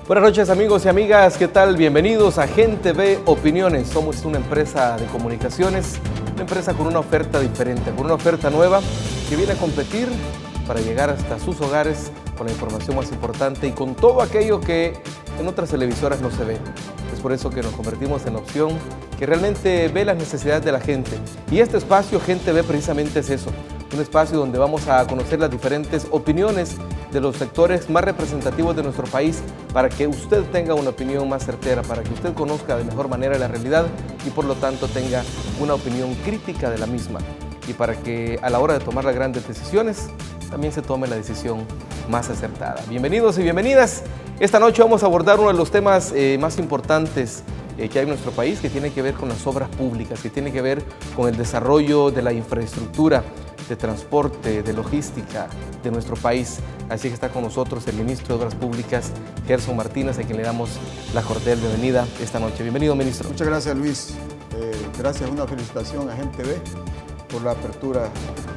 Buenas noches amigos y amigas, ¿qué tal? Bienvenidos a Gente Ve Opiniones. Somos una empresa de comunicaciones, una empresa con una oferta diferente, con una oferta nueva que viene a competir para llegar hasta sus hogares con la información más importante y con todo aquello que en otras televisoras no se ve. Es por eso que nos convertimos en la opción que realmente ve las necesidades de la gente. Y este espacio, Gente Ve, precisamente es eso. Un espacio donde vamos a conocer las diferentes opiniones de los sectores más representativos de nuestro país para que usted tenga una opinión más certera, para que usted conozca de mejor manera la realidad y por lo tanto tenga una opinión crítica de la misma y para que a la hora de tomar las grandes decisiones también se tome la decisión más acertada. Bienvenidos y bienvenidas. Esta noche vamos a abordar uno de los temas más importantes que hay en nuestro país, que tiene que ver con las obras públicas, que tiene que ver con el desarrollo de la infraestructura, de transporte, de logística de nuestro país. Así que está con nosotros el ministro de Obras Públicas, Gerson Martínez, a quien le damos la cordial bienvenida esta noche. Bienvenido, ministro. Muchas gracias, Luis. Gracias, una felicitación a Gente Ve por la apertura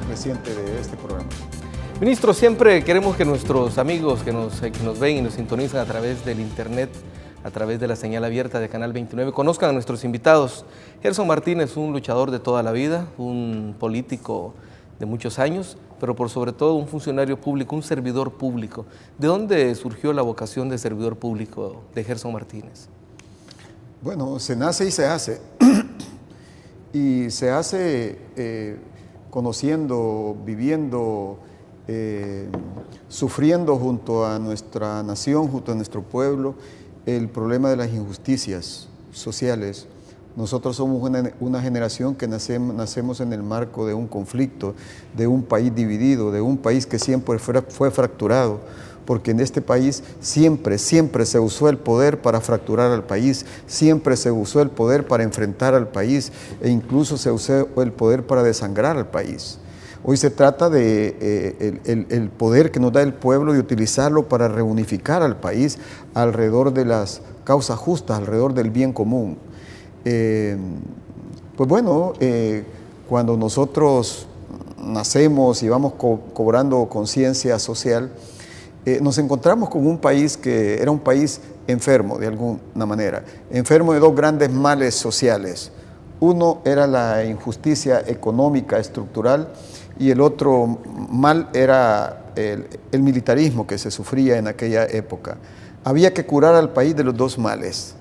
reciente de este programa. Ministro, siempre queremos que nuestros amigos que nos ven y nos sintonizan a través del internet, a través de la señal abierta de Canal 29, conozcan a nuestros invitados. Gerson Martínez, un luchador de toda la vida, un político de muchos años, pero por sobre todo un funcionario público, un servidor público. ¿De dónde surgió la vocación de servidor público de Gerson Martínez? Bueno, se nace y se hace. Y se hace conociendo, viviendo, sufriendo junto a nuestra nación, junto a nuestro pueblo, el problema de las injusticias sociales. Nosotros somos una generación que nacemos en el marco de un conflicto, de un país dividido, de un país que siempre fue fracturado, porque en este país siempre se usó el poder para fracturar al país, siempre se usó el poder para enfrentar al país e incluso se usó el poder para desangrar al país. Hoy se trata de el poder que nos da el pueblo, de utilizarlo para reunificar al país alrededor de las causas justas, alrededor del bien común. Pues bueno, cuando nosotros nacemos y vamos cobrando conciencia social, nos encontramos con un país que era un país enfermo de alguna manera, enfermo de dos grandes males sociales. Uno era la injusticia económica estructural y el otro mal era el militarismo que se sufría en aquella época. Había que curar al país de los dos males.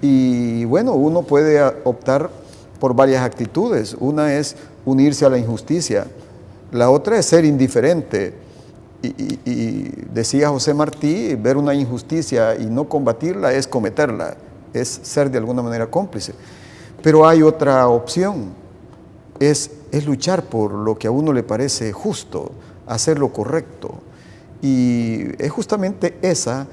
Y bueno, uno puede optar por varias actitudes. Una es unirse a la injusticia, la otra es ser indiferente. Y decía José Martí, ver una injusticia y no combatirla es cometerla, es ser de alguna manera cómplice. Pero hay otra opción, es luchar por lo que a uno le parece justo, hacer lo correcto. Y es justamente esa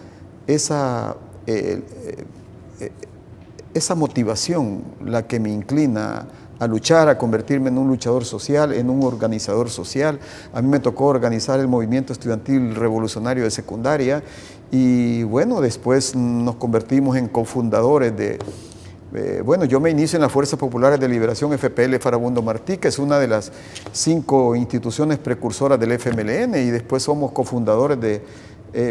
motivación la que me inclina a luchar, a convertirme en un luchador social, en un organizador social. A mí me tocó organizar el movimiento estudiantil revolucionario de secundaria y bueno, después nos convertimos en cofundadores bueno, yo me inicio en las Fuerzas Populares de Liberación FPL Farabundo Martí, que es una de las 5 instituciones precursoras del FMLN, y después somos cofundadores de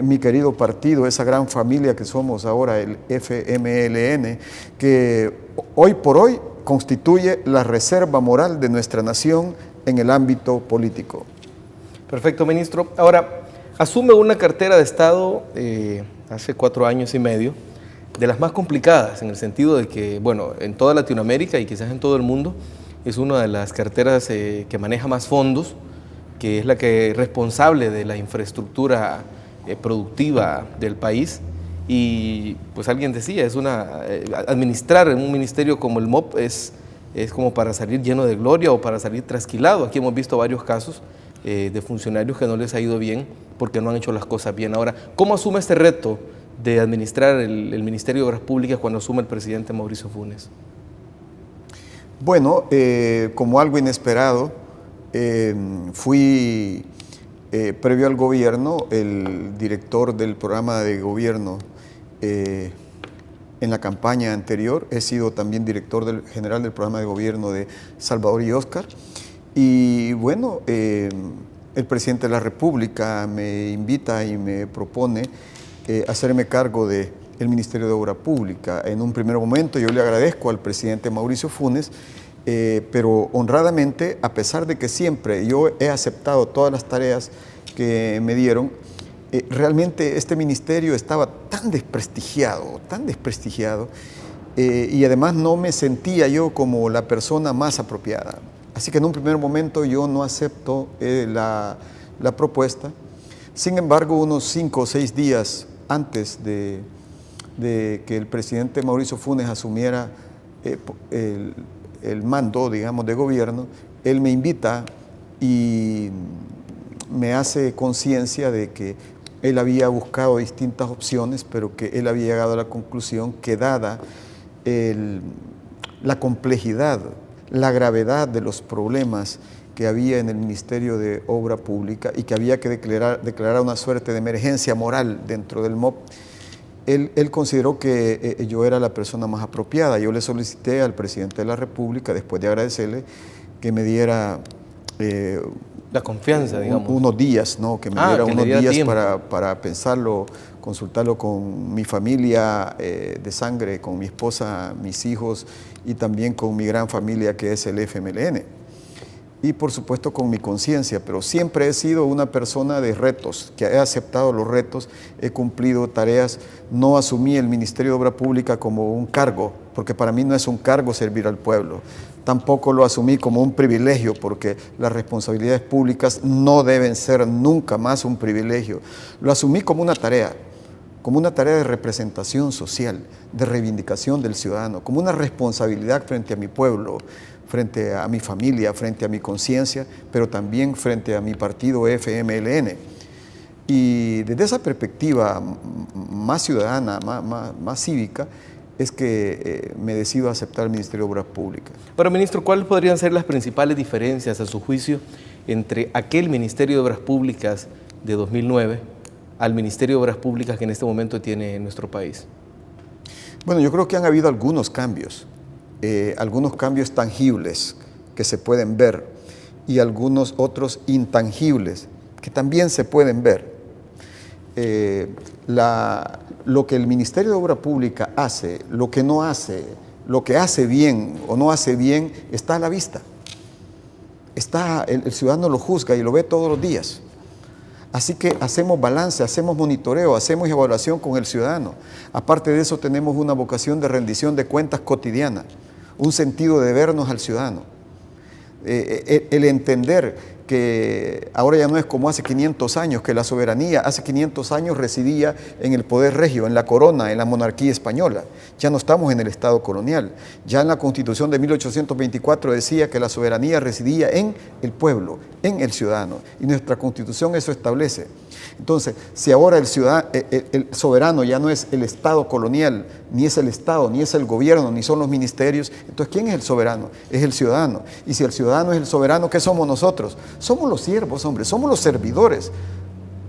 mi querido partido, esa gran familia que somos ahora, el FMLN, que hoy por hoy constituye la reserva moral de nuestra nación en el ámbito político. Perfecto, ministro. Ahora, asume una cartera de Estado hace 4 años y medio, de las más complicadas, en el sentido de que, bueno, en toda Latinoamérica y quizás en todo el mundo, es una de las carteras que maneja más fondos, que es la que es responsable de la infraestructura productiva del país. Y pues alguien decía, administrar en un ministerio como el MOP es como para salir lleno de gloria o para salir trasquilado. Aquí hemos visto varios casos de funcionarios que no les ha ido bien porque no han hecho las cosas bien. Ahora, ¿cómo asume este reto de administrar el Ministerio de Obras Públicas cuando asume el presidente Mauricio Funes? Bueno, como algo inesperado, fui, previo al gobierno, el director del programa de gobierno en la campaña anterior. He sido también director general del programa de gobierno de Salvador y Óscar. Y bueno, el presidente de la República me invita y me propone hacerme cargo del Ministerio de Obra Pública. En un primer momento yo le agradezco al presidente Mauricio Funes, pero honradamente, a pesar de que siempre yo he aceptado todas las tareas que me dieron, realmente este ministerio estaba tan desprestigiado, y además no me sentía yo como la persona más apropiada. Así que en un primer momento yo no acepto la propuesta. Sin embargo, unos 5 o 6 días antes de que el presidente Mauricio Funes asumiera el mando, digamos, de gobierno, él me invita y me hace conciencia de que él había buscado distintas opciones, pero que él había llegado a la conclusión que dada la complejidad, la gravedad de los problemas que había en el Ministerio de Obra Pública y que había que declarar una suerte de emergencia moral dentro del MOP, él consideró que yo era la persona más apropiada. Yo le solicité al presidente de la República, después de agradecerle, que me diera la confianza, digamos. Unos días, ¿no? Que me diera unos días para pensarlo, consultarlo con mi familia de sangre, con mi esposa, mis hijos y también con mi gran familia que es el FMLN. Y por supuesto con mi conciencia, pero siempre he sido una persona de retos, que he aceptado los retos, he cumplido tareas, no asumí el Ministerio de Obra Pública como un cargo, porque para mí no es un cargo servir al pueblo. Tampoco lo asumí como un privilegio, porque las responsabilidades públicas no deben ser nunca más un privilegio. Lo asumí como una tarea de representación social, de reivindicación del ciudadano, como una responsabilidad frente a mi pueblo, frente a mi familia, frente a mi conciencia, pero también frente a mi partido FMLN. Y desde esa perspectiva más ciudadana, más cívica, es que me decido aceptar el Ministerio de Obras Públicas. Pero, ministro, ¿cuáles podrían ser las principales diferencias, a su juicio, entre aquel Ministerio de Obras Públicas de 2009 al Ministerio de Obras Públicas que en este momento tiene nuestro país? Bueno, yo creo que han habido algunos cambios tangibles que se pueden ver y algunos otros intangibles que también se pueden ver. Lo que el Ministerio de Obra Pública hace, lo que no hace, lo que hace bien o no hace bien, está a la vista. El ciudadano lo juzga y lo ve todos los días. Así que hacemos balance, hacemos monitoreo, hacemos evaluación con el ciudadano. Aparte de eso, tenemos una vocación de rendición de cuentas cotidiana, un sentido de vernos al ciudadano. El entender que ahora ya no es como hace 500 años, que la soberanía hace 500 años residía en el poder regio, en la corona, en la monarquía española. Ya no estamos en el Estado colonial. Ya en la Constitución de 1824 decía que la soberanía residía en el pueblo, en el ciudadano. Y nuestra Constitución eso establece. Entonces, si ahora el soberano ya no es el Estado colonial, ni es el Estado, ni es el gobierno, ni son los ministerios, entonces ¿quién es el soberano? Es el ciudadano. Y si el ciudadano es el soberano, ¿qué somos nosotros? Somos los siervos, hombre, somos los servidores.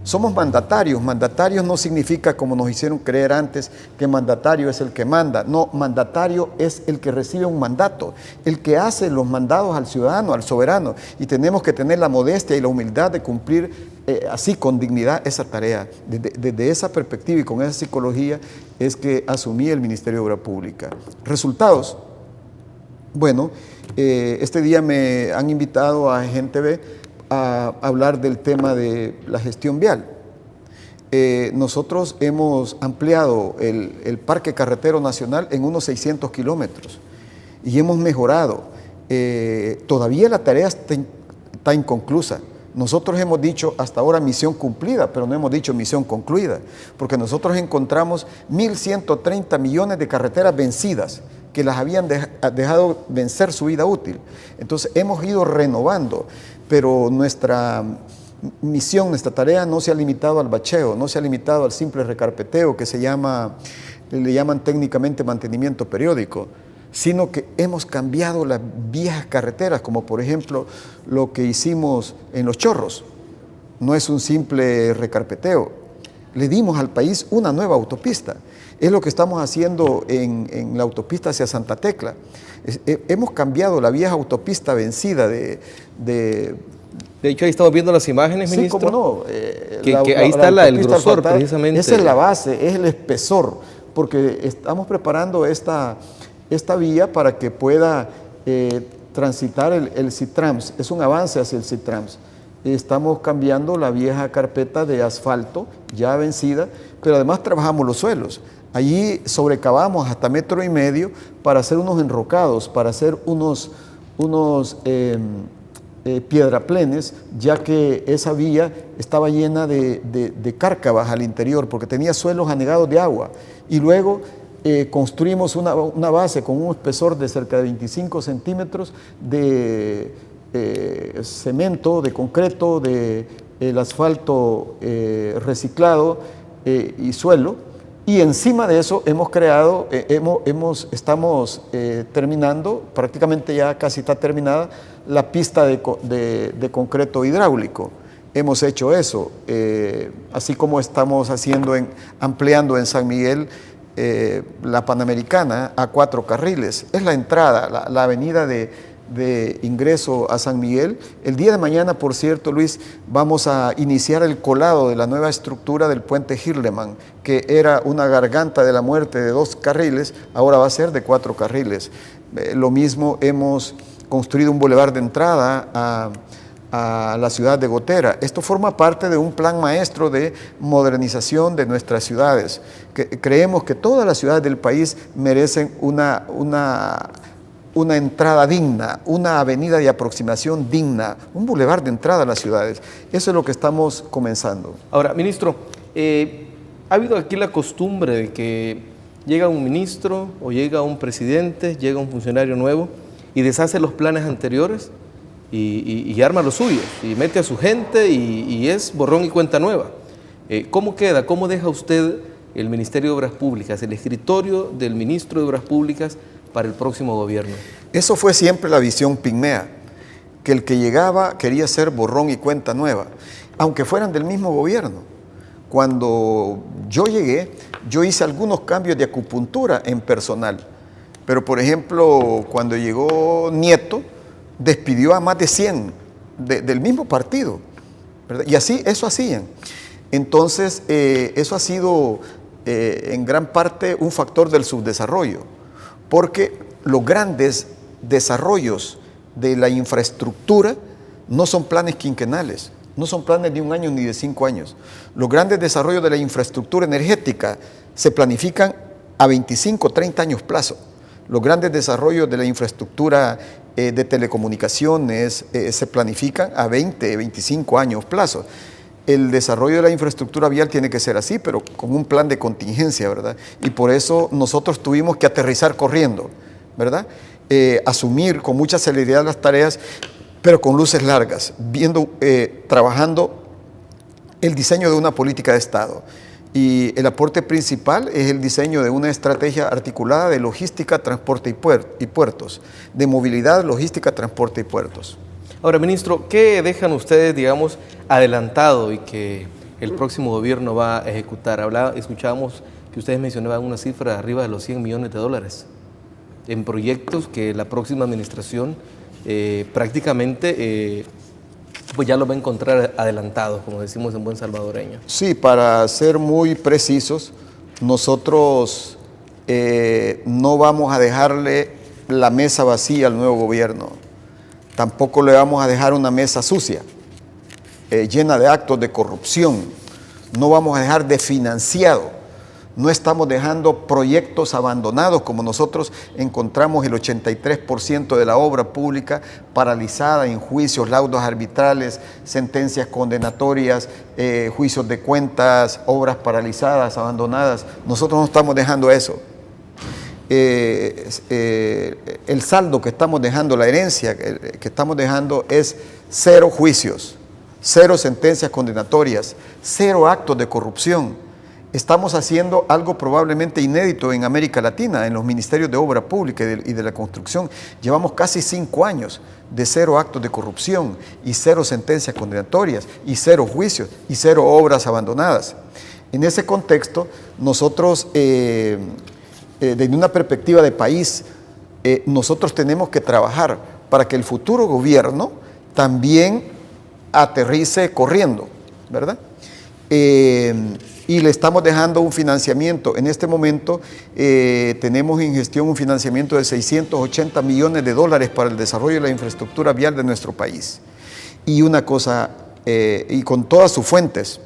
Somos mandatarios. Mandatarios no significa, como nos hicieron creer antes, que mandatario es el que manda. No, mandatario es el que recibe un mandato, el que hace los mandados al ciudadano, al soberano. Y tenemos que tener la modestia y la humildad de cumplir así con dignidad esa tarea. Desde esa perspectiva y con esa psicología es que asumí el Ministerio de Obra Pública. Resultados. Bueno, este día me han invitado a Gente Ve a hablar del tema de la gestión vial. Nosotros hemos ampliado el Parque Carretero Nacional en unos 600 kilómetros y hemos mejorado. Todavía la tarea está inconclusa. Nosotros hemos dicho hasta ahora misión cumplida, pero no hemos dicho misión concluida, porque nosotros encontramos 1.130 millones de carreteras vencidas que las habían dejado vencer su vida útil. Entonces hemos ido renovando, pero nuestra misión, nuestra tarea no se ha limitado al bacheo, no se ha limitado al simple recarpeteo que le llaman técnicamente mantenimiento periódico, sino que hemos cambiado las viejas carreteras, como por ejemplo lo que hicimos en Los Chorros. No es un simple recarpeteo, le dimos al país una nueva autopista. Es lo que estamos haciendo en la autopista hacia Santa Tecla. Hemos cambiado la vieja autopista vencida de De hecho, ahí estamos viendo las imágenes, Sí, ministro. cómo no. Que ahí está el autopista grosor, asfaltada, precisamente. Esa es la base, es el espesor, porque estamos preparando esta vía para que pueda transitar el CITRAMS. Es un avance hacia el CITRAMS. Estamos cambiando la vieja carpeta de asfalto, ya vencida, pero además trabajamos los suelos. Allí sobrecavamos hasta 1,5 metros para hacer unos enrocados, para hacer unos piedraplenes, ya que esa vía estaba llena de cárcavas al interior, porque tenía suelos anegados de agua. Y luego construimos una base con un espesor de cerca de 25 centímetros de cemento, de concreto, el asfalto reciclado y suelo. Y encima de eso hemos creado, estamos terminando, prácticamente ya casi está terminada, la pista de concreto hidráulico. Hemos hecho eso, así como estamos ampliando en San Miguel la Panamericana a 4 carriles. Es la entrada, la avenida de ingreso a San Miguel. El día de mañana, por cierto, Luis, vamos a iniciar el colado de la nueva estructura del puente Hirleman, que era una garganta de la muerte de 2 carriles, ahora va a ser de 4 carriles. Lo mismo, hemos construido un bulevar de entrada a la ciudad de Gotera. Esto forma parte de un plan maestro de modernización de nuestras ciudades. Creemos que todas las ciudades del país merecen una entrada digna, una avenida de aproximación digna, un bulevar de entrada a las ciudades. Eso es lo que estamos comenzando. Ahora, ministro, ¿ha habido aquí la costumbre de que llega un ministro o llega un presidente, llega un funcionario nuevo y deshace los planes anteriores y arma los suyos y mete a su gente y es borrón y cuenta nueva? ¿Cómo queda? ¿Cómo deja usted el Ministerio de Obras Públicas, el escritorio del ministro de Obras Públicas para el próximo gobierno? Eso fue siempre la visión pigmea, que el que llegaba quería hacer borrón y cuenta nueva, aunque fueran del mismo gobierno. Cuando yo llegué, yo hice algunos cambios de acupuntura en personal, pero por ejemplo, cuando llegó Nieto, despidió a más de 100 del mismo partido, ¿verdad? Y así, eso hacían. Entonces, eso ha sido en gran parte un factor del subdesarrollo, porque los grandes desarrollos de la infraestructura no son planes quinquenales, no son planes de 1 año ni de 5 años. Los grandes desarrollos de la infraestructura energética se planifican a 25, 30 años plazo. Los grandes desarrollos de la infraestructura de telecomunicaciones se planifican a 20, 25 años plazo. El desarrollo de la infraestructura vial tiene que ser así, pero con un plan de contingencia, ¿verdad? Y por eso nosotros tuvimos que aterrizar corriendo, ¿verdad? Asumir con mucha celeridad las tareas, pero con luces largas, trabajando el diseño de una política de Estado. Y el aporte principal es el diseño de una estrategia articulada de logística, transporte y puertos, de movilidad, logística, transporte y puertos. Ahora, ministro, ¿qué dejan ustedes, digamos, adelantado y que el próximo gobierno va a ejecutar? Escuchábamos que ustedes mencionaban una cifra de arriba de los $100 millones en proyectos que la próxima administración prácticamente pues ya lo va a encontrar adelantado, como decimos en buen salvadoreño. Sí, para ser muy precisos, nosotros no vamos a dejarle la mesa vacía al nuevo gobierno. Tampoco le vamos a dejar una mesa sucia, llena de actos de corrupción. No vamos a dejar desfinanciado. No estamos dejando proyectos abandonados, como nosotros encontramos el 83% de la obra pública paralizada en juicios, laudos arbitrales, sentencias condenatorias, juicios de cuentas, obras paralizadas, abandonadas. Nosotros no estamos dejando eso. El saldo que estamos dejando, la herencia que estamos dejando es 0 juicios, 0 sentencias condenatorias, 0 actos de corrupción. Estamos haciendo algo probablemente inédito en América Latina, en los ministerios de Obra Pública y de la Construcción. Llevamos casi 5 años de 0 actos de corrupción y 0 sentencias condenatorias y 0 juicios y 0 obras abandonadas. En ese contexto, nosotros, desde una perspectiva de país, nosotros tenemos que trabajar para que el futuro gobierno también aterrice corriendo, ¿verdad? Y le estamos dejando un financiamiento. En este momento tenemos en gestión un financiamiento de 680 millones de dólares para el desarrollo de la infraestructura vial de nuestro país. Y una cosa, y con todas sus fuentes,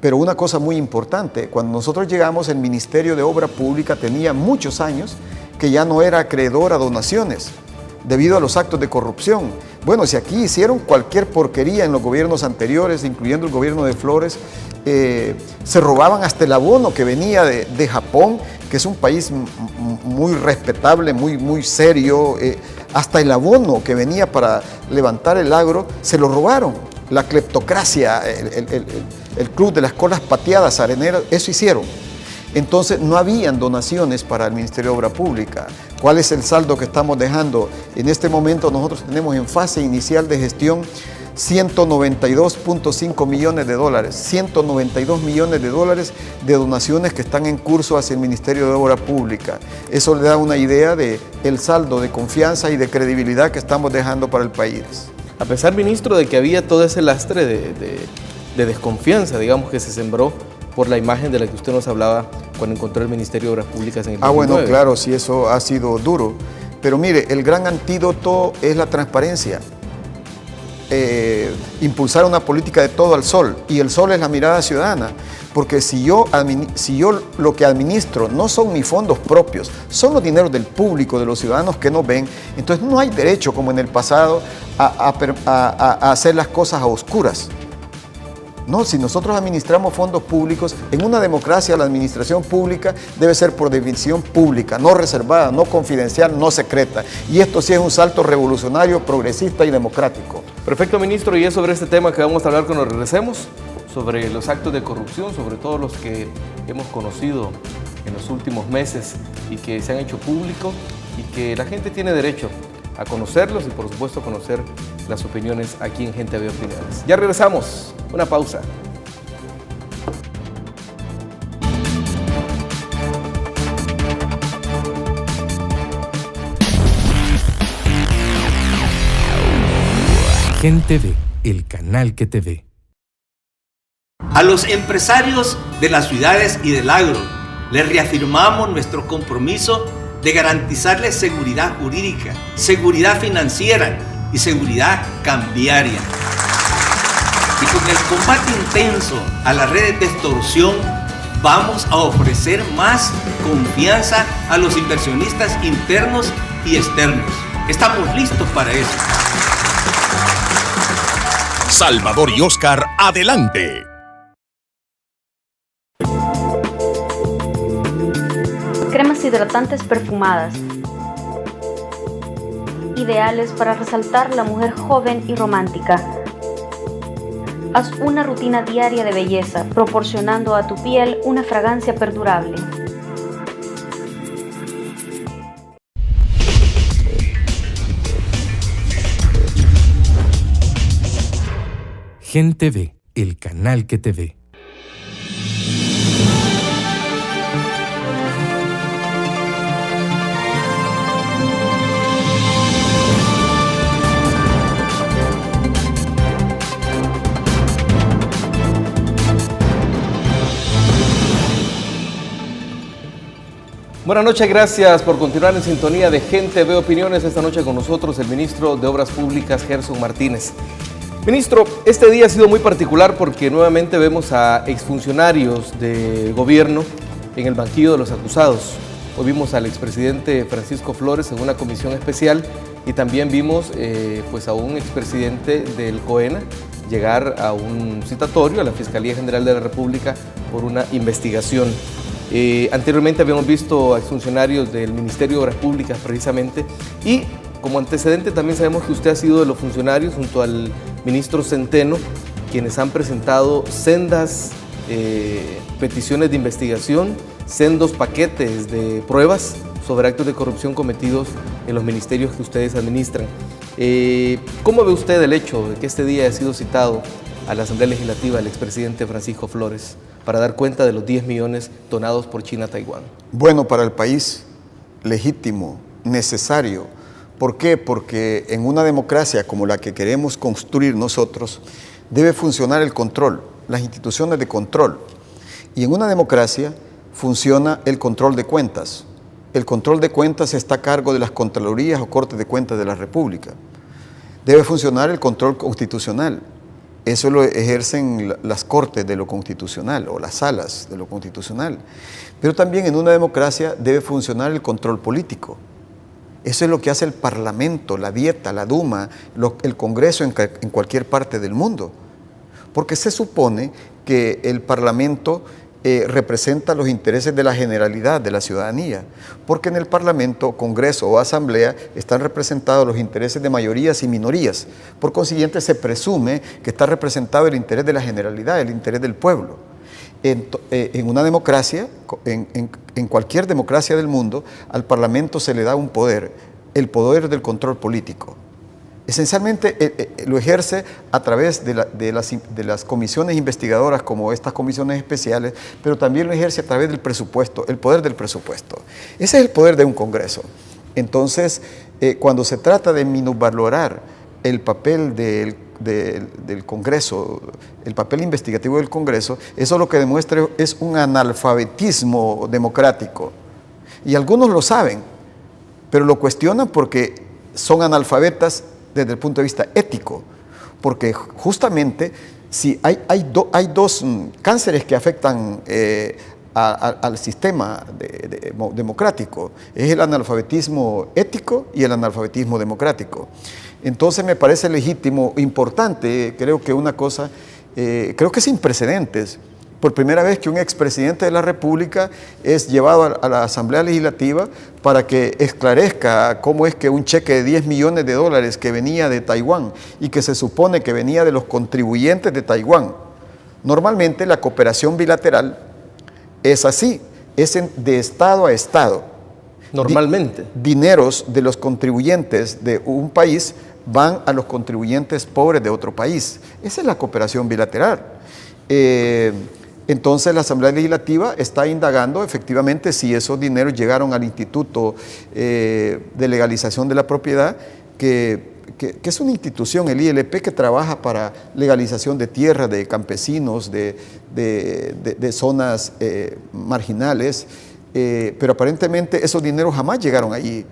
pero una cosa muy importante, cuando nosotros llegamos, el Ministerio de Obra Pública tenía muchos años que ya no era acreedor a donaciones debido a los actos de corrupción. Bueno, si aquí hicieron cualquier porquería en los gobiernos anteriores, incluyendo el gobierno de Flores, se robaban hasta el abono que venía de Japón, que es un país muy respetable, muy serio, hasta el abono que venía para levantar el agro, se lo robaron. La cleptocracia, el club de las colas pateadas areneras, eso hicieron. Entonces no habían donaciones para el Ministerio de Obra Pública. ¿Cuál es el saldo que estamos dejando? En este momento nosotros tenemos en fase inicial de gestión 192.5 millones de dólares, 192 millones de dólares de donaciones que están en curso hacia el Ministerio de Obra Pública. Eso le da una idea del saldo de confianza y de credibilidad que estamos dejando para el país. A pesar, ministro, de que había todo ese lastre de desconfianza, digamos, que se sembró por la imagen de la que usted nos hablaba cuando encontró el Ministerio de Obras Públicas en el 2009. Bueno, claro, sí, eso ha sido duro. Pero mire, el gran antídoto es la transparencia. Impulsar una política de todo al sol, y el sol es la mirada ciudadana, porque si yo lo que administro no son mis fondos propios, son los dineros del público, de los ciudadanos que nos ven, entonces no hay derecho, como en el pasado, a hacer las cosas a oscuras. No, si nosotros administramos fondos públicos, en una democracia la administración pública debe ser por definición pública, no reservada, no confidencial, no secreta. Y esto sí es un salto revolucionario, progresista y democrático. Perfecto, ministro, y es sobre este tema que vamos a hablar cuando regresemos, sobre los actos de corrupción, sobre todos los que hemos conocido en los últimos meses y que se han hecho públicos y que la gente tiene derecho a conocerlos y por supuesto conocer las opiniones aquí en Gente Ve Opiniones. Ya regresamos, una pausa. Gente Ve, el canal que te ve. A los empresarios de las ciudades y del agro, les reafirmamos nuestro compromiso de garantizarles seguridad jurídica, seguridad financiera y seguridad cambiaria. Y con el combate intenso a las redes de extorsión, vamos a ofrecer más confianza a los inversionistas internos y externos. Estamos listos para eso. Salvador y Oscar, adelante. Cremas hidratantes perfumadas, ideales para resaltar la mujer joven y romántica. Haz una rutina diaria de belleza, proporcionando a tu piel una fragancia perdurable. Gente Ve, el canal que te ve. Buenas noches, gracias por continuar en sintonía de Gente Ve Opiniones. Esta noche con nosotros el ministro de Obras Públicas, Gerson Martínez. Ministro, este día ha sido muy particular porque nuevamente vemos a exfuncionarios del gobierno en el banquillo de los acusados. Hoy vimos al expresidente Francisco Flores en una comisión especial y también vimos pues a un expresidente del COENA llegar a un citatorio a la Fiscalía General de la República por una investigación. Anteriormente habíamos visto a exfuncionarios del Ministerio de Obras Públicas precisamente, y como antecedente también sabemos que usted ha sido de los funcionarios junto al ministro Centeno quienes han presentado sendas peticiones de investigación, sendos paquetes de pruebas sobre actos de corrupción cometidos en los ministerios que ustedes administran. ¿Cómo ve usted el hecho de que este día haya sido citado a la Asamblea Legislativa el expresidente Francisco Flores para dar cuenta de los 10 millones donados por China a Taiwán? Bueno, para el país, legítimo, necesario. ¿Por qué? Porque en una democracia como la que queremos construir nosotros, debe funcionar el control, las instituciones de control. Y en una democracia funciona el control de cuentas. El control de cuentas está a cargo de las Contralorías o Cortes de Cuentas de la República. Debe funcionar el control constitucional. Eso lo ejercen las Cortes de lo Constitucional o las salas de lo constitucional. Pero también en una democracia debe funcionar el control político. Eso es lo que hace el Parlamento, la Dieta, la Duma, el Congreso en cualquier parte del mundo. Porque se supone que el Parlamento representa los intereses de la generalidad de la ciudadanía, porque en el Parlamento, Congreso o Asamblea están representados los intereses de mayorías y minorías. Por consiguiente, se presume que está representado el interés de la generalidad, el interés del pueblo. En una democracia, en cualquier democracia del mundo, al Parlamento se le da un poder, el poder del control político. Esencialmente lo ejerce a través de las comisiones investigadoras como estas comisiones especiales, pero también lo ejerce a través del presupuesto, el poder del presupuesto. Ese es el poder de un Congreso. Entonces, cuando se trata de minusvalorar el papel del Congreso, el papel investigativo del Congreso, eso lo que demuestra es un analfabetismo democrático. Y algunos lo saben, pero lo cuestionan porque son analfabetas desde el punto de vista ético, porque justamente si hay dos cánceres que afectan al sistema democrático, es el analfabetismo ético y el analfabetismo democrático. Entonces me parece legítimo, importante, creo que una cosa, creo que sin precedentes, por primera vez que un expresidente de la República es llevado a la Asamblea Legislativa para que esclarezca cómo es que un cheque de $10 millones que venía de Taiwán y que se supone que venía de los contribuyentes de Taiwán. Normalmente la cooperación bilateral es así, es de Estado a Estado. Normalmente. Dineros de los contribuyentes de un país van a los contribuyentes pobres de otro país. Esa es la cooperación bilateral. Entonces la Asamblea Legislativa está indagando efectivamente si esos dineros llegaron al Instituto de Legalización de la Propiedad, que es una institución, el ILP, que trabaja para legalización de tierras, de campesinos, de zonas marginales, pero aparentemente esos dineros jamás llegaron allí.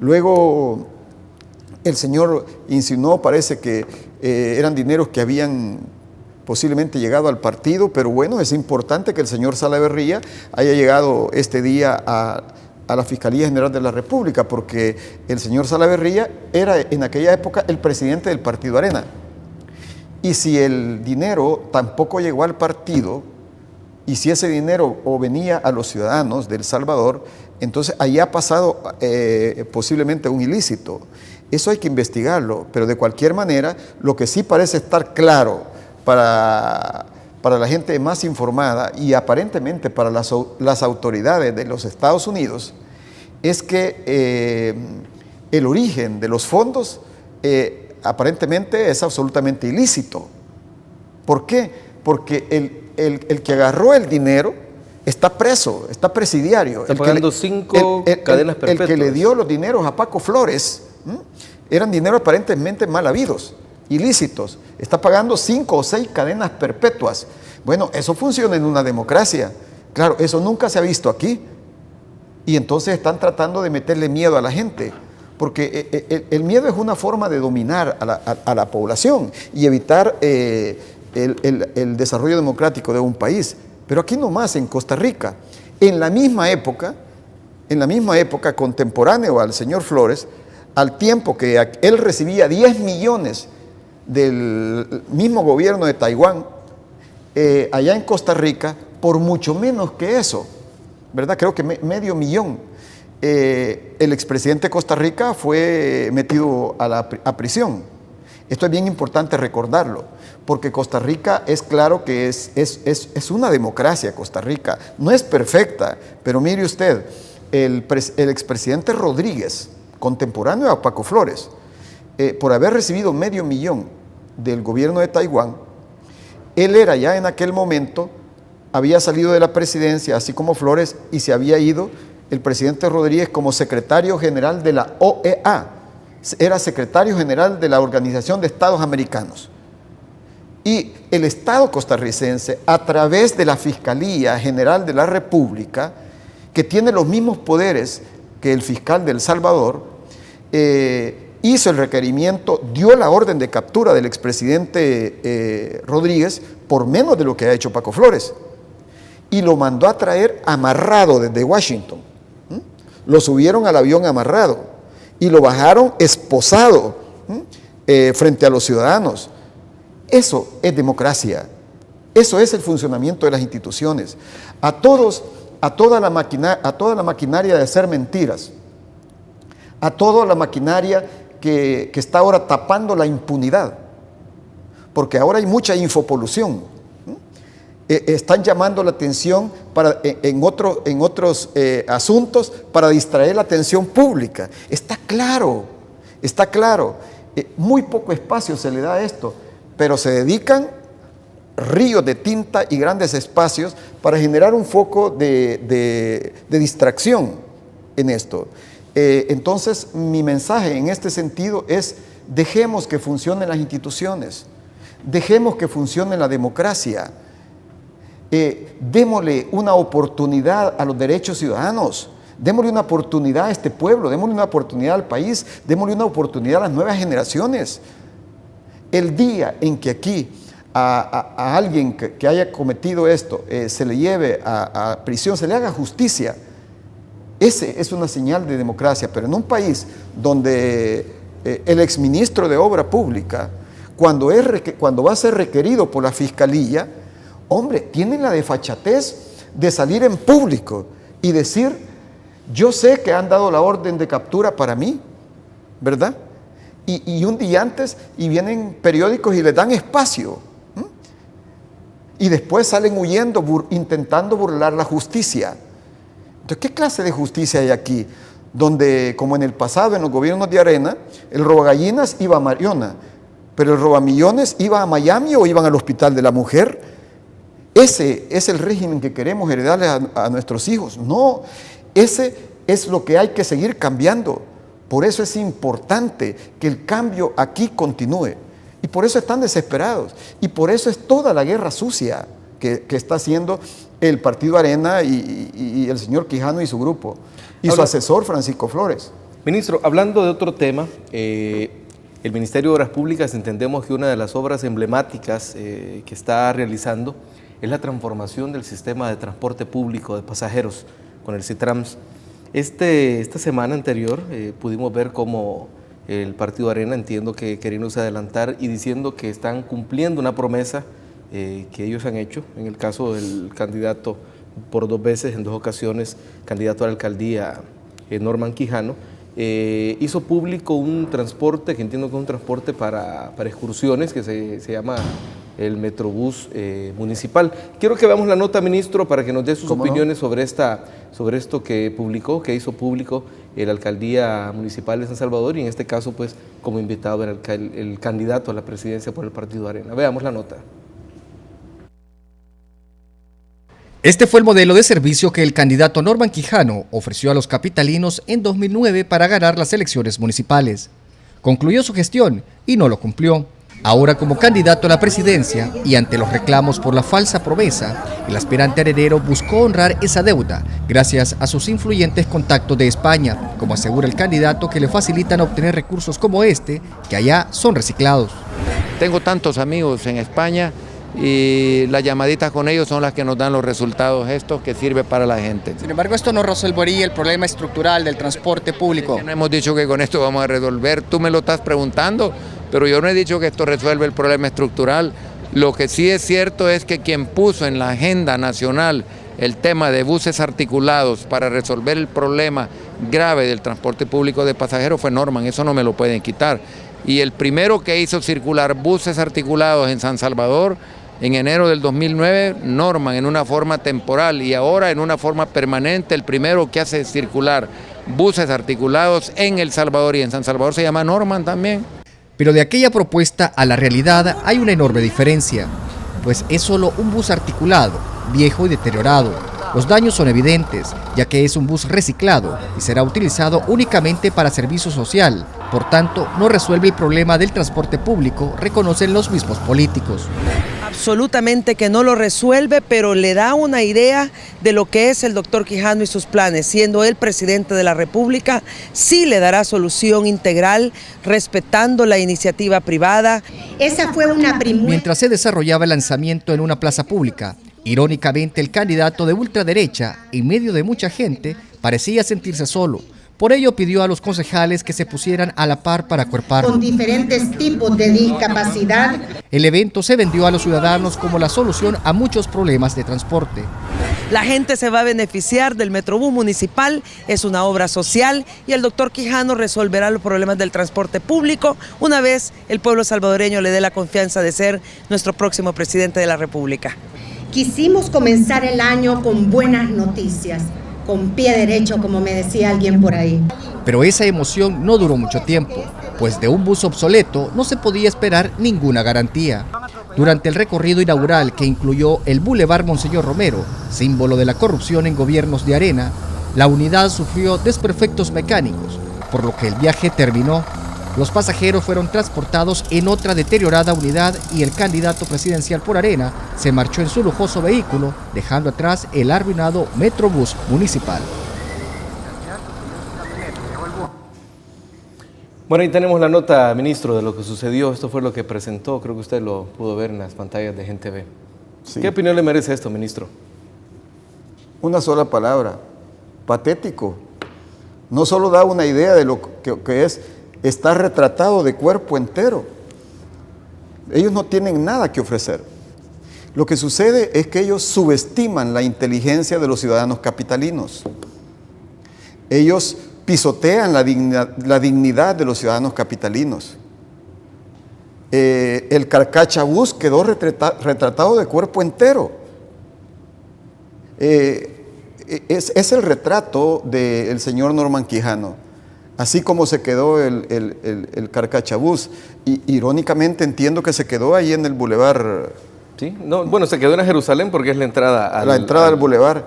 Luego el señor insinuó, parece que eran dineros que habían posiblemente llegado al partido, pero bueno, es importante que el señor Salaverría haya llegado este día a la Fiscalía General de la República, porque el señor Salaverría era en aquella época el presidente del Partido Arena. Y si el dinero tampoco llegó al partido, y si ese dinero o venía a los ciudadanos de El Salvador, entonces ahí ha pasado posiblemente un ilícito. Eso hay que investigarlo, pero de cualquier manera, lo que sí parece estar claro para la gente más informada y aparentemente para las autoridades de los Estados Unidos, es que el origen de los fondos aparentemente es absolutamente ilícito. ¿Por qué? Porque el que agarró el dinero está preso, está presidiario. Está pagando 5 cadenas perpetuas. El que le dio los dineros a Paco Flores, eran dineros aparentemente mal habidos, ilícitos. Está pagando 5 o 6 cadenas perpetuas. Bueno, eso funciona en una democracia. Claro, eso nunca se ha visto aquí. Y entonces están tratando de meterle miedo a la gente, porque el miedo es una forma de dominar a la población y evitar el desarrollo democrático de un país. Pero aquí nomás, en Costa Rica, en la misma época contemporáneo al señor Flores, al tiempo que él recibía 10 millones del mismo gobierno de Taiwán, allá en Costa Rica, por mucho menos que eso, ¿verdad? Creo que medio millón. El expresidente de Costa Rica fue metido a prisión. Esto es bien importante recordarlo, porque Costa Rica es claro que es una democracia. Costa Rica no es perfecta, pero mire usted, el expresidente Rodríguez, contemporáneo a Paco Flores, por haber recibido medio millón del gobierno de Taiwán, él era ya en aquel momento, había salido de la presidencia, así como Flores, y se había ido el presidente Rodríguez como secretario general de la OEA, era secretario general de la Organización de Estados Americanos. Y el Estado costarricense, a través de la Fiscalía General de la República, que tiene los mismos poderes que el fiscal de El Salvador, hizo el requerimiento, dio la orden de captura del expresidente Rodríguez por menos de lo que ha hecho Paco Flores, y lo mandó a traer amarrado desde Washington. Lo subieron al avión amarrado y lo bajaron esposado frente a los ciudadanos. Eso es democracia, eso es el funcionamiento de las instituciones. A toda la maquinaria de hacer mentiras, a toda la maquinaria que está ahora tapando la impunidad, porque ahora hay mucha infopolución. Están llamando la atención en otros asuntos para distraer la atención pública. Está claro. Muy poco espacio se le da a esto, pero se dedican ríos de tinta y grandes espacios para generar un foco de distracción en esto. Entonces, mi mensaje en este sentido es: dejemos que funcionen las instituciones, dejemos que funcione la democracia, démosle una oportunidad a los derechos ciudadanos, démosle una oportunidad a este pueblo, démosle una oportunidad al país, démosle una oportunidad a las nuevas generaciones. El día en que aquí a alguien que haya cometido esto se le lleve a prisión, se le haga justicia, ese es una señal de democracia. Pero en un país donde el exministro de Obra Pública, cuando va a ser requerido por la Fiscalía, hombre, tiene la desfachatez de salir en público y decir: yo sé que han dado la orden de captura para mí, ¿verdad? Y un día antes, y vienen periódicos y les dan espacio, y después salen huyendo, intentando burlar la justicia. Entonces, ¿qué clase de justicia hay aquí? Donde, como en el pasado, en los gobiernos de Arena, el robagallinas iba a Mariona, pero el robamillones iba a Miami o iban al Hospital de la Mujer. Ese es el régimen que queremos heredarle a nuestros hijos. No, ese es lo que hay que seguir cambiando. Por eso es importante que el cambio aquí continúe. Y por eso están desesperados. Y por eso es toda la guerra sucia que está haciendo el Partido Arena y el señor Quijano y su grupo. Y su asesor, Francisco Flores. Ministro, hablando de otro tema, el Ministerio de Obras Públicas, entendemos que una de las obras emblemáticas que está realizando es la transformación del sistema de transporte público de pasajeros con el Citrams. Esta semana anterior pudimos ver cómo el Partido Arena, entiendo que queriéndose adelantar y diciendo que están cumpliendo una promesa que ellos han hecho, en el caso del candidato por 2 veces, en 2 ocasiones, candidato a la alcaldía, Norman Quijano, hizo público un transporte, que entiendo que es un transporte para excursiones, que se llama el Metrobús municipal. Quiero que veamos la nota, ministro, para que nos dé sus opiniones sobre esto que hizo público la alcaldía municipal de San Salvador, y en este caso, pues, como invitado el candidato a la presidencia por el Partido Arena. Veamos la nota. Este fue el modelo de servicio que el candidato Norman Quijano ofreció a los capitalinos en 2009 para ganar las elecciones municipales. Concluyó su gestión y no lo cumplió. Ahora, como candidato a la presidencia y ante los reclamos por la falsa promesa, el aspirante arenero buscó honrar esa deuda gracias a sus influyentes contactos de España, como asegura el candidato, que le facilitan obtener recursos como este, que allá son reciclados. Tengo tantos amigos en España y las llamaditas con ellos son las que nos dan los resultados estos que sirve para la gente. Sin embargo, esto no resolvería el problema estructural del transporte público. No hemos dicho que con esto vamos a resolver, tú me lo estás preguntando, pero yo no he dicho que esto resuelve el problema estructural. Lo que sí es cierto es que quien puso en la agenda nacional el tema de buses articulados para resolver el problema grave del transporte público de pasajeros fue Norman, eso no me lo pueden quitar. Y el primero que hizo circular buses articulados en San Salvador en enero del 2009, Norman, en una forma temporal, y ahora en una forma permanente, el primero que hace circular buses articulados en El Salvador y en San Salvador se llama Norman también. Pero de aquella propuesta a la realidad hay una enorme diferencia, pues es solo un bus articulado, viejo y deteriorado, Los daños son evidentes, ya que es un bus reciclado y será utilizado únicamente para servicio social. Por tanto, no resuelve el problema del transporte público, reconocen los mismos políticos. Absolutamente que no lo resuelve, pero le da una idea de lo que es el doctor Quijano y sus planes. Siendo él presidente de la República, sí le dará solución integral, respetando la iniciativa privada. Esa fue una primera. Mientras se desarrollaba el lanzamiento en una plaza pública, irónicamente el candidato de ultraderecha, en medio de mucha gente, parecía sentirse solo. Por ello pidió a los concejales que se pusieran a la par para acuerpar. Con diferentes tipos de discapacidad. El evento se vendió a los ciudadanos como la solución a muchos problemas de transporte. La gente se va a beneficiar del Metrobús municipal, es una obra social y el doctor Quijano resolverá los problemas del transporte público una vez el pueblo salvadoreño le dé la confianza de ser nuestro próximo presidente de la República. Quisimos comenzar el año con buenas noticias, con pie derecho, como me decía alguien por ahí. Pero esa emoción no duró mucho tiempo, pues de un bus obsoleto no se podía esperar ninguna garantía. Durante el recorrido inaugural que incluyó el Boulevard Monseñor Romero, símbolo de la corrupción en gobiernos de Arena, la unidad sufrió desperfectos mecánicos, por lo que el viaje terminó. Los pasajeros fueron transportados en otra deteriorada unidad y el candidato presidencial por Arena se marchó en su lujoso vehículo, dejando atrás el arruinado Metrobús municipal. Bueno, ahí tenemos la nota, ministro, de lo que sucedió. Esto fue lo que presentó, creo que usted lo pudo ver en las pantallas de Gente Ve. Sí. ¿Qué opinión le merece esto, ministro? Una sola palabra, patético. No solo da una idea de lo que es estar retratado de cuerpo entero. Ellos no tienen nada que ofrecer. Lo que sucede es que ellos subestiman la inteligencia de los ciudadanos capitalinos. Ellos pisotean la dignidad de los ciudadanos capitalinos. El Carcachabús quedó retratado de cuerpo entero. Es el retrato del señor Norman Quijano, así como se quedó el Carcachabús. Y irónicamente entiendo que se quedó ahí en el Boulevard. Sí, no, bueno, se quedó en Jerusalén porque es la entrada al Boulevard.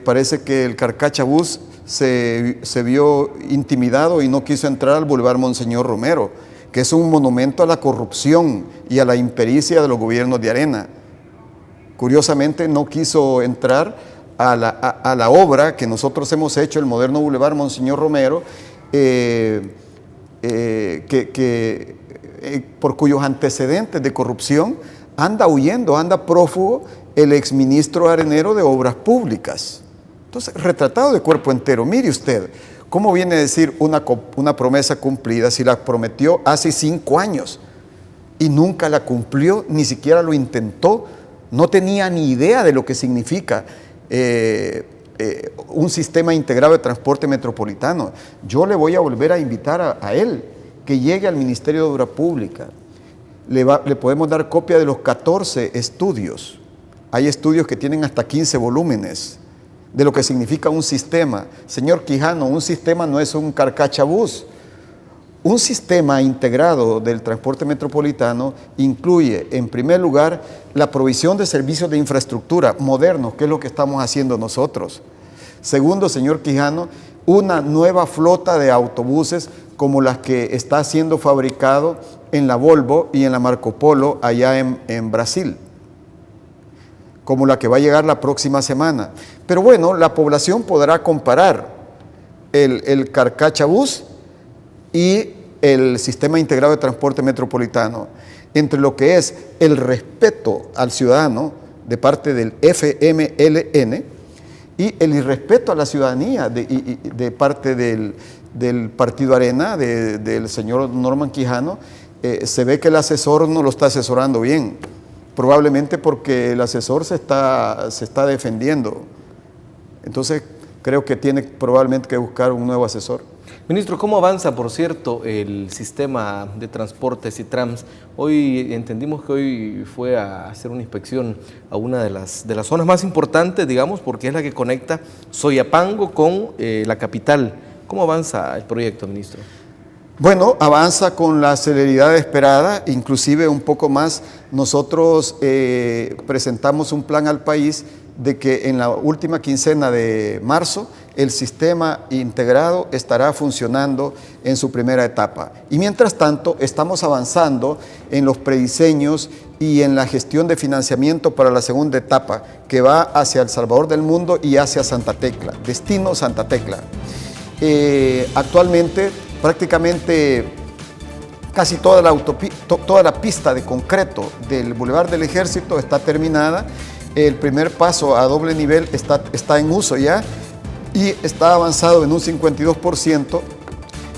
Parece que el Carcachabús se vio intimidado y no quiso entrar al Boulevard Monseñor Romero, que es un monumento a la corrupción y a la impericia de los gobiernos de Arena. Curiosamente no quiso entrar a la obra que nosotros hemos hecho, el moderno Boulevard Monseñor Romero, por cuyos antecedentes de corrupción anda huyendo, anda prófugo el exministro arenero de Obras Públicas. Entonces, retratado de cuerpo entero. Mire usted, ¿cómo viene a decir una promesa cumplida si la prometió hace 5 años y nunca la cumplió, ni siquiera lo intentó? No tenía ni idea de lo que significa un sistema integrado de transporte metropolitano. Yo le voy a volver a invitar a él que llegue al Ministerio de Obra Pública. Le podemos dar copia de los 14 estudios. Hay estudios que tienen hasta 15 volúmenes de lo que significa un sistema. Señor Quijano, un sistema no es un Carcachabús. Un sistema integrado del transporte metropolitano incluye, en primer lugar, la provisión de servicios de infraestructura modernos, que es lo que estamos haciendo nosotros. Segundo, señor Quijano, una nueva flota de autobuses como las que está siendo fabricado en la Volvo y en la Marco Polo allá en Brasil, como la que va a llegar la próxima semana. Pero bueno, la población podrá comparar el Carcachabús y el sistema integrado de transporte metropolitano entre lo que es el respeto al ciudadano de parte del FMLN y el irrespeto a la ciudadanía de parte del Partido Arena, del señor Norman Quijano. Se ve que el asesor no lo está asesorando bien, probablemente porque el asesor se está defendiendo. Entonces creo que tiene probablemente que buscar un nuevo asesor. Ministro, ¿cómo avanza, por cierto, el sistema de transportes y trams? Hoy entendimos que hoy fue a hacer una inspección a una de las zonas más importantes, digamos, porque es la que conecta Soyapango con la capital. ¿Cómo avanza el proyecto, ministro? Bueno, avanza con la celeridad esperada, inclusive un poco más. Nosotros presentamos un plan al país de que en la última quincena de marzo el sistema integrado estará funcionando en su primera etapa. Y mientras tanto, estamos avanzando en los prediseños y en la gestión de financiamiento para la segunda etapa, que va hacia El Salvador del Mundo y hacia Santa Tecla, destino Santa Tecla. Actualmente, prácticamente casi toda la pista de concreto del Boulevard del Ejército está terminada. El primer paso a doble nivel está en uso ya y está avanzado en un 52%.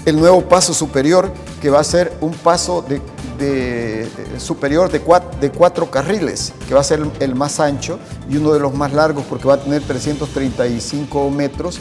El nuevo paso superior, que va a ser un paso superior de 4 carriles, que va a ser el más ancho y uno de los más largos porque va a tener 335 metros.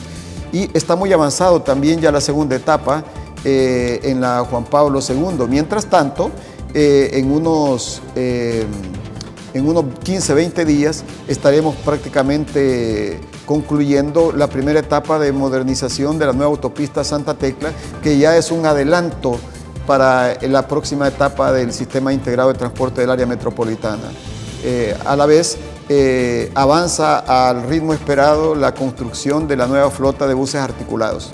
Y está muy avanzado también ya la segunda etapa en la Juan Pablo II. Mientras tanto, en unos 15-20 días estaremos prácticamente concluyendo la primera etapa de modernización de la nueva autopista Santa Tecla, que ya es un adelanto para la próxima etapa del Sistema Integrado de Transporte del Área Metropolitana. A la vez, avanza al ritmo esperado la construcción de la nueva flota de buses articulados.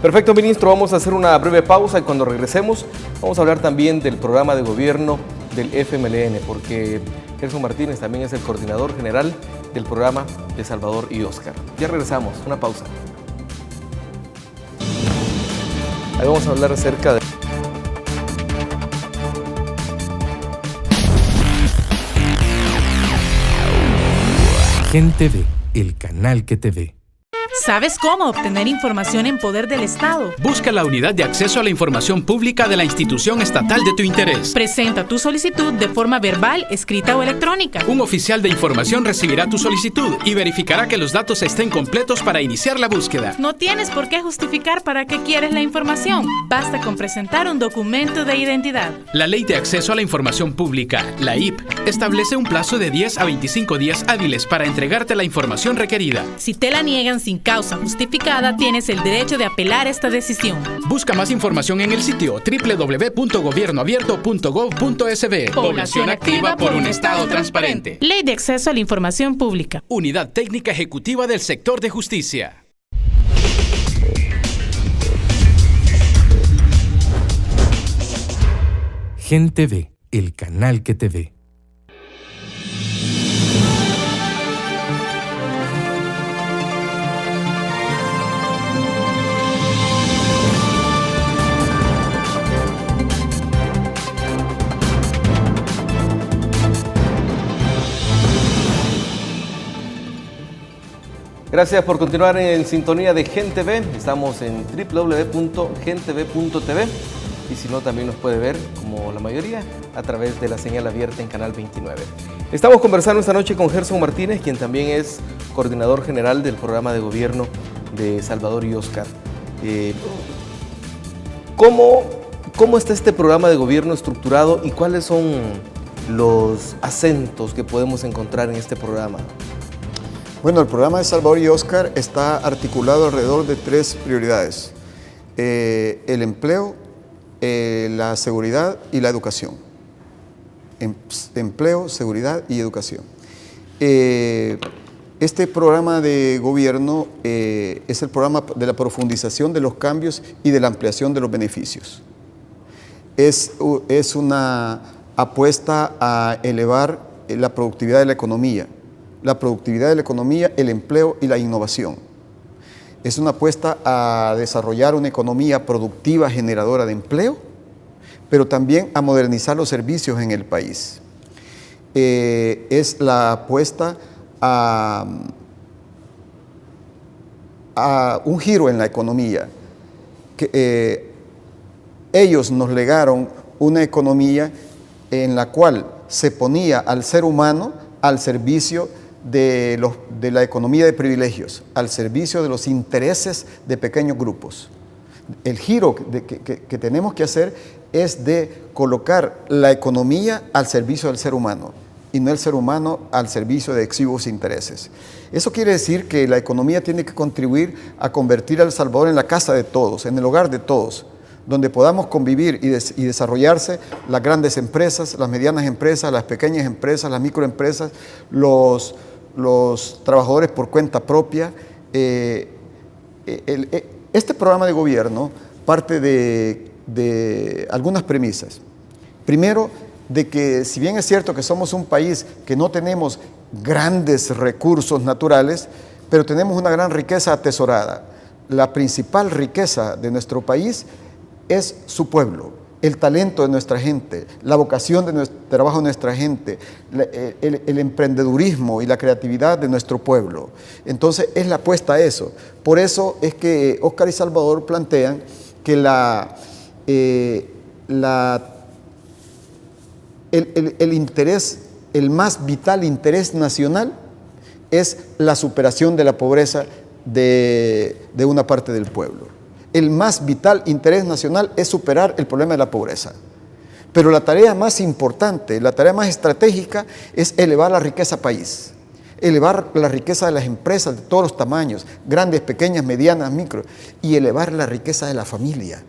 Perfecto, ministro. Vamos a hacer una breve pausa y cuando regresemos vamos a hablar también del programa de gobierno del FMLN, porque Gerson Martínez también es el coordinador general del programa de Salvador y Óscar. Ya regresamos, una pausa. Ahí vamos a hablar acerca de... Gente ve, el canal que te ve. ¿Sabes cómo obtener información en poder del Estado? Busca la unidad de acceso a la información pública de la institución estatal de tu interés. Presenta tu solicitud de forma verbal, escrita o electrónica. Un oficial de información recibirá tu solicitud y verificará que los datos estén completos para iniciar la búsqueda. No tienes por qué justificar para qué quieres la información. Basta con presentar un documento de identidad. La Ley de Acceso a la Información Pública, la IP, establece un plazo de 10 a 25 días hábiles para entregarte la información requerida. Si te la niegan sin causa justificada, tienes el derecho de apelar esta decisión. Busca más información en el sitio www.gobiernoabierto.gov.sb. Población activa por un Estado transparente. Ley de Acceso a la Información Pública. Unidad Técnica Ejecutiva del Sector de Justicia. Gente ve, el canal que te ve. Gracias por continuar en sintonía de Gente V. Estamos en www.gentv.tv y si no, también nos puede ver, como la mayoría, a través de la señal abierta en Canal 29. Estamos conversando esta noche con Gerson Martínez, quien también es coordinador general del programa de gobierno de Salvador y Óscar. ¿Cómo está este programa de gobierno estructurado y cuáles son los acentos que podemos encontrar en este programa? Bueno, el programa de Salvador y Óscar está articulado alrededor de 3 prioridades: el empleo, la seguridad y la educación. Empleo, seguridad y educación. Este programa de gobierno es el programa de la profundización de los cambios y de la ampliación de los beneficios. Es una apuesta a elevar la productividad de la economía. La productividad de la economía, el empleo y la innovación. Es una apuesta a desarrollar una economía productiva generadora de empleo, pero también a modernizar los servicios en el país. Es la apuesta a un giro en la economía. Ellos nos legaron una economía en la cual se ponía al ser humano al servicio de la economía de privilegios, al servicio de los intereses de pequeños grupos. El giro que tenemos que hacer es de colocar la economía al servicio del ser humano y no el ser humano al servicio de exiguos intereses. Eso quiere decir que la economía tiene que contribuir a convertir a El Salvador en la casa de todos, en el hogar de todos, donde podamos convivir y desarrollarse las grandes empresas, las medianas empresas, las pequeñas empresas, las microempresas, los los trabajadores por cuenta propia. Este programa de gobierno parte de algunas premisas. Primero, de que si bien es cierto que somos un país que no tenemos grandes recursos naturales, pero tenemos una gran riqueza atesorada. La principal riqueza de nuestro país es su pueblo, el talento de nuestra gente, la vocación de trabajo de nuestra gente, el emprendedurismo y la creatividad de nuestro pueblo. Entonces es la apuesta a eso. Por eso es que Óscar y Salvador plantean que el interés, el más vital interés nacional es la superación de la pobreza de una parte del pueblo. El más vital interés nacional es superar el problema de la pobreza. Pero la tarea más importante, la tarea más estratégica es elevar la riqueza país, elevar la riqueza de las empresas de todos los tamaños, grandes, pequeñas, medianas, micro, y elevar la riqueza de la familia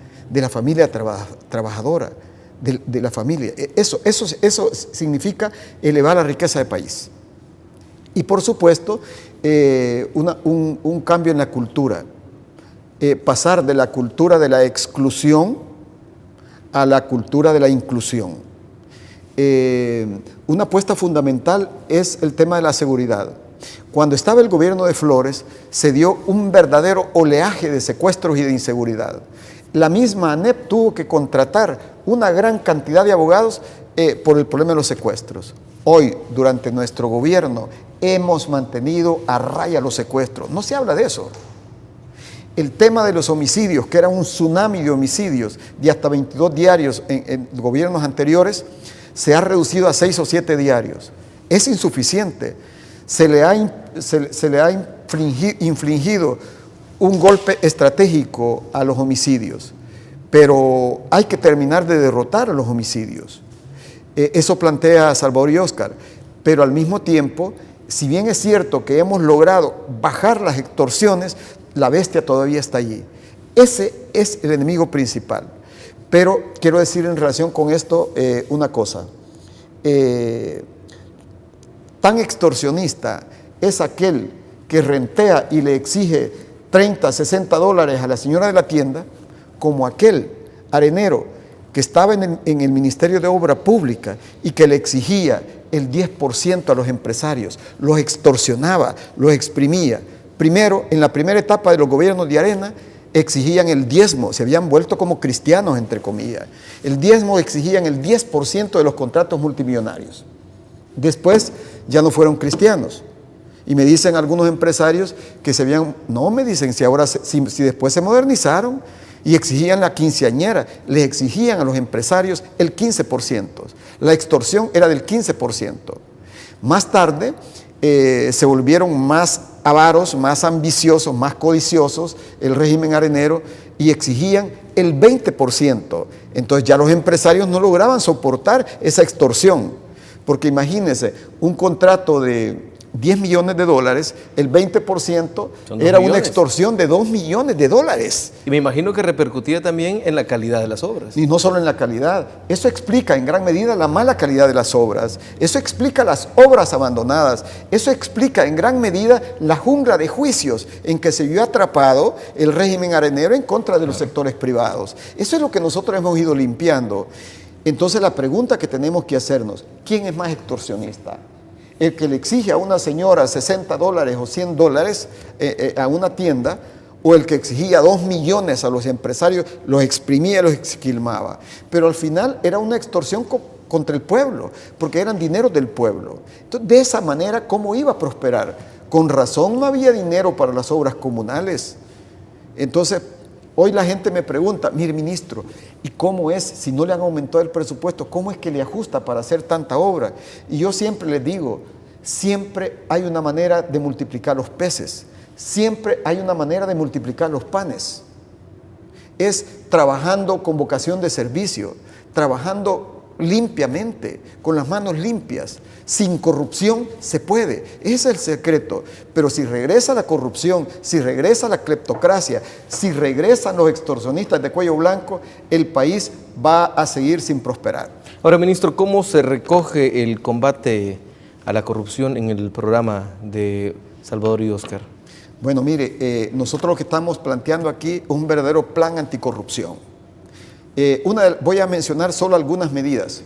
trabajadora, de la familia. Eso significa elevar la riqueza del país. Y por supuesto, un cambio en la cultura. Pasar de la cultura de la exclusión a la cultura de la inclusión. Una apuesta fundamental es el tema de la seguridad. Cuando estaba el gobierno de Flores, se dio un verdadero oleaje de secuestros y de inseguridad. La misma ANEP tuvo que contratar una gran cantidad de abogados por el problema de los secuestros. Hoy, durante nuestro gobierno, hemos mantenido a raya los secuestros. No se habla de eso. El tema de los homicidios, que era un tsunami de homicidios de hasta 22 diarios en gobiernos anteriores, se ha reducido a 6 o 7 diarios. Es insuficiente. Se le ha infligido un golpe estratégico a los homicidios, pero hay que terminar de derrotar a los homicidios. Eso plantea Salvador y Óscar, pero al mismo tiempo, si bien es cierto que hemos logrado bajar las extorsiones, la bestia todavía está allí. Ese es el enemigo principal. Pero quiero decir en relación con esto una cosa. Tan extorsionista es aquel que rentea y le exige 30, 60 dólares a la señora de la tienda, como aquel arenero que estaba en el Ministerio de Obra Pública y que le exigía el 10% a los empresarios, los extorsionaba, los exprimía. Primero, en la primera etapa de los gobiernos de Arena, exigían el diezmo, se habían vuelto como cristianos, entre comillas. El diezmo exigían el 10% de los contratos multimillonarios. Después ya no fueron cristianos. Y me dicen algunos empresarios que se habían, no me dicen si ahora, si después se modernizaron y exigían la quinceañera, les exigían a los empresarios el 15%. La extorsión era del 15%. Más tarde se volvieron más avaros, más ambiciosos, más codiciosos el régimen arenero y exigían el 20%. Entonces ya los empresarios no lograban soportar esa extorsión, porque imagínense, un contrato de 10 millones de dólares, el 20% era una extorsión de 2 millones de dólares. Y me imagino que repercutía también en la calidad de las obras. Y no solo en la calidad, eso explica en gran medida la mala calidad de las obras, eso explica las obras abandonadas, eso explica en gran medida la jungla de juicios en que se vio atrapado el régimen arenero en contra de los sectores privados. Eso es lo que nosotros hemos ido limpiando. Entonces la pregunta que tenemos que hacernos, ¿quién es más extorsionista? El que le exige a una señora 60 dólares o 100 dólares a una tienda, o el que exigía 2 millones a los empresarios, los exprimía, los esquilmaba. Pero al final era una extorsión contra el pueblo, porque eran dineros del pueblo. Entonces, de esa manera, ¿cómo iba a prosperar? Con razón no había dinero para las obras comunales. Entonces, hoy la gente me pregunta, mire ministro, ¿y cómo es, si no le han aumentado el presupuesto, cómo es que le ajusta para hacer tanta obra? Y yo siempre les digo, siempre hay una manera de multiplicar los peces, siempre hay una manera de multiplicar los panes. Es trabajando con vocación de servicio, trabajando limpiamente, con las manos limpias, sin corrupción se puede, ese es el secreto. Pero si regresa la corrupción, si regresa la cleptocracia, si regresan los extorsionistas de cuello blanco, el país va a seguir sin prosperar. Ahora, ministro, ¿cómo se recoge el combate a la corrupción en el programa de Salvador y Óscar? Bueno, mire, nosotros lo que estamos planteando aquí es un verdadero plan anticorrupción. Voy a mencionar solo algunas medidas.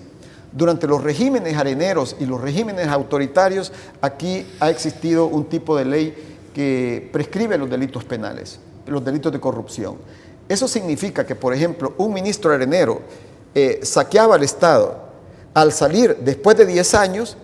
Durante los regímenes areneros y los regímenes autoritarios, aquí ha existido un tipo de ley que prescribe los delitos penales, los delitos de corrupción. Eso significa que, por ejemplo, un ministro arenero saqueaba al Estado. Al salir, después de 10 años,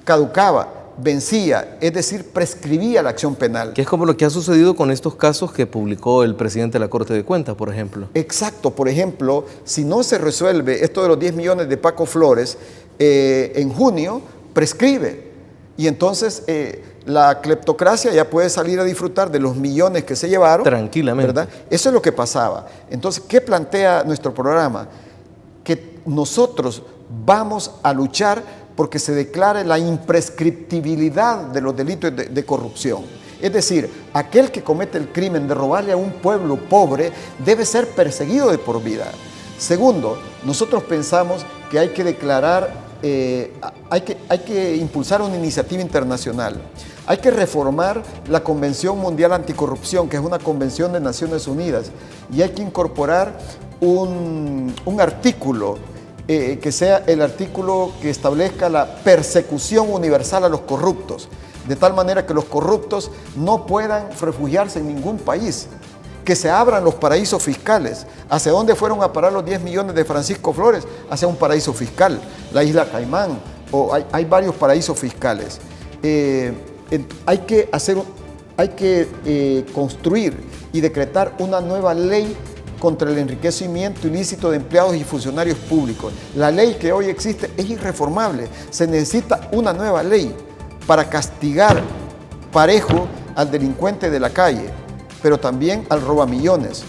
caducaba, vencía, es decir, prescribía la acción penal. Que es como lo que ha sucedido con estos casos que publicó el presidente de la Corte de Cuentas, por ejemplo. Exacto, por ejemplo, si no se resuelve esto de los 10 millones de Paco Flores, en junio prescribe. Y entonces la cleptocracia ya puede salir a disfrutar de los millones que se llevaron. Tranquilamente. ¿Verdad? Eso es lo que pasaba. Entonces, ¿qué plantea nuestro programa? Que nosotros vamos a luchar porque se declare la imprescriptibilidad de los delitos de corrupción. Es decir, aquel que comete el crimen de robarle a un pueblo pobre debe ser perseguido de por vida. Segundo, nosotros pensamos que hay que declarar, hay que impulsar una iniciativa internacional. Hay que reformar la Convención Mundial Anticorrupción, que es una convención de Naciones Unidas, y hay que incorporar un artículo que sea el artículo que establezca la persecución universal a los corruptos, de tal manera que los corruptos no puedan refugiarse en ningún país, que se abran los paraísos fiscales. ¿Hacia dónde fueron a parar los 10 millones de Francisco Flores? Hacia un paraíso fiscal, la isla Caimán, o hay varios paraísos fiscales. Hay que construir y decretar una nueva ley contra el enriquecimiento ilícito de empleados y funcionarios públicos. La ley que hoy existe es irreformable. Se necesita una nueva ley para castigar parejo al delincuente de la calle, pero también al robamillones,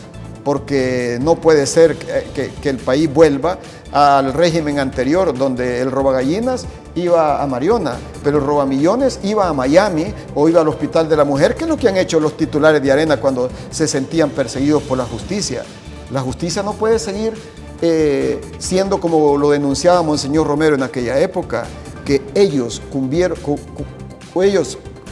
porque no puede ser que el país vuelva al régimen anterior, donde el robagallinas iba a Mariona, pero el robamillones iba a Miami o iba al Hospital de la Mujer, que es lo que han hecho los titulares de Arena cuando se sentían perseguidos por la justicia. La justicia no puede seguir siendo como lo denunciaba Monseñor Romero en aquella época, que ellos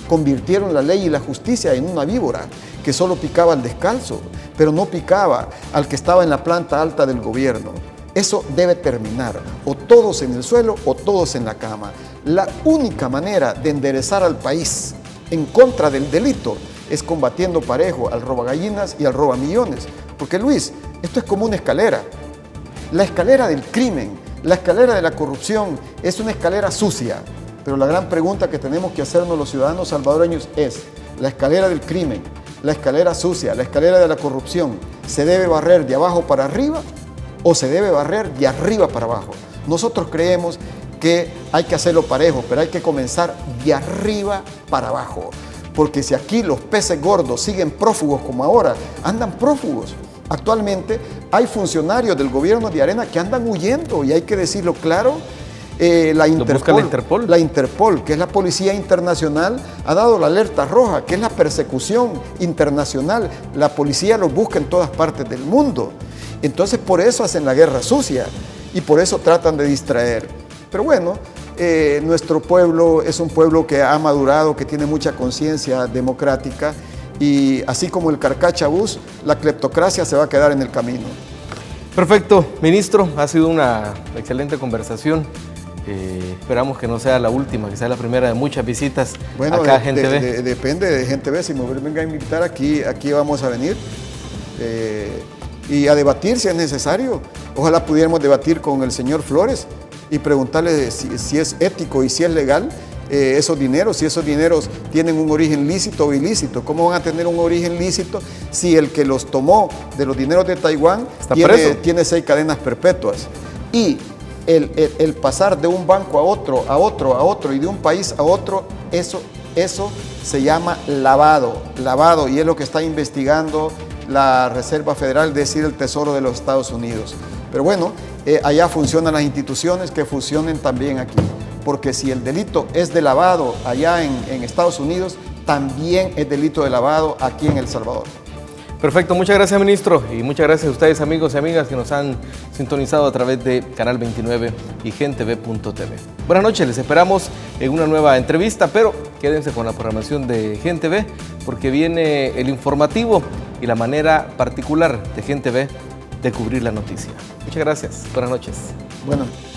convirtieron la ley y la justicia en una víbora que solo picaba al descalzo, pero no picaba al que estaba en la planta alta del gobierno. Eso debe terminar, o todos en el suelo o todos en la cama. La única manera de enderezar al país en contra del delito es combatiendo parejo al robagallinas y al robamillones. Porque, Luis, esto es como una escalera. La escalera del crimen, la escalera de la corrupción es una escalera sucia. Pero la gran pregunta que tenemos que hacernos los ciudadanos salvadoreños es: la escalera del crimen, la escalera sucia, la escalera de la corrupción, ¿se debe barrer de abajo para arriba o se debe barrer de arriba para abajo? Nosotros creemos que hay que hacerlo parejo, pero hay que comenzar de arriba para abajo. Porque si aquí los peces gordos siguen prófugos como ahora, andan prófugos. Actualmente hay funcionarios del gobierno de Arena que andan huyendo, y hay que decirlo claro. La Interpol, que es la Policía Internacional, ha dado la alerta roja, que es la persecución internacional. La policía los busca en todas partes del mundo. Entonces, por eso hacen la guerra sucia y por eso tratan de distraer. Pero bueno, nuestro pueblo es un pueblo que ha madurado, que tiene mucha conciencia democrática, y así como el carcachabús, la cleptocracia se va a quedar en el camino. Perfecto, ministro, ha sido una excelente conversación. Esperamos que no sea la última, que sea la primera de muchas visitas acá a Gente Ve. Depende de Gente Ve. Si me venga a invitar, aquí vamos a venir y a debatir si es necesario. Ojalá pudiéramos debatir con el señor Flores y preguntarle si es ético y si es legal esos dineros, si esos dineros tienen un origen lícito o ilícito. ¿Cómo van a tener un origen lícito si el que los tomó de los dineros de Taiwán tiene 6 cadenas perpetuas? Y el pasar de un banco a otro y de un país a otro, eso se llama lavado, y es lo que está investigando la Reserva Federal, es decir, el Tesoro de los Estados Unidos. Pero bueno, allá funcionan las instituciones, que funcionen también aquí, porque si el delito es de lavado allá en Estados Unidos, también es delito de lavado aquí en El Salvador. Perfecto, muchas gracias, ministro, y muchas gracias a ustedes, amigos y amigas, que nos han sintonizado a través de Canal 29 y gentv.tv. Buenas noches, les esperamos en una nueva entrevista, pero quédense con la programación de GenTV, porque viene el informativo y la manera particular de GenTV de cubrir la noticia. Muchas gracias, buenas noches. Bueno.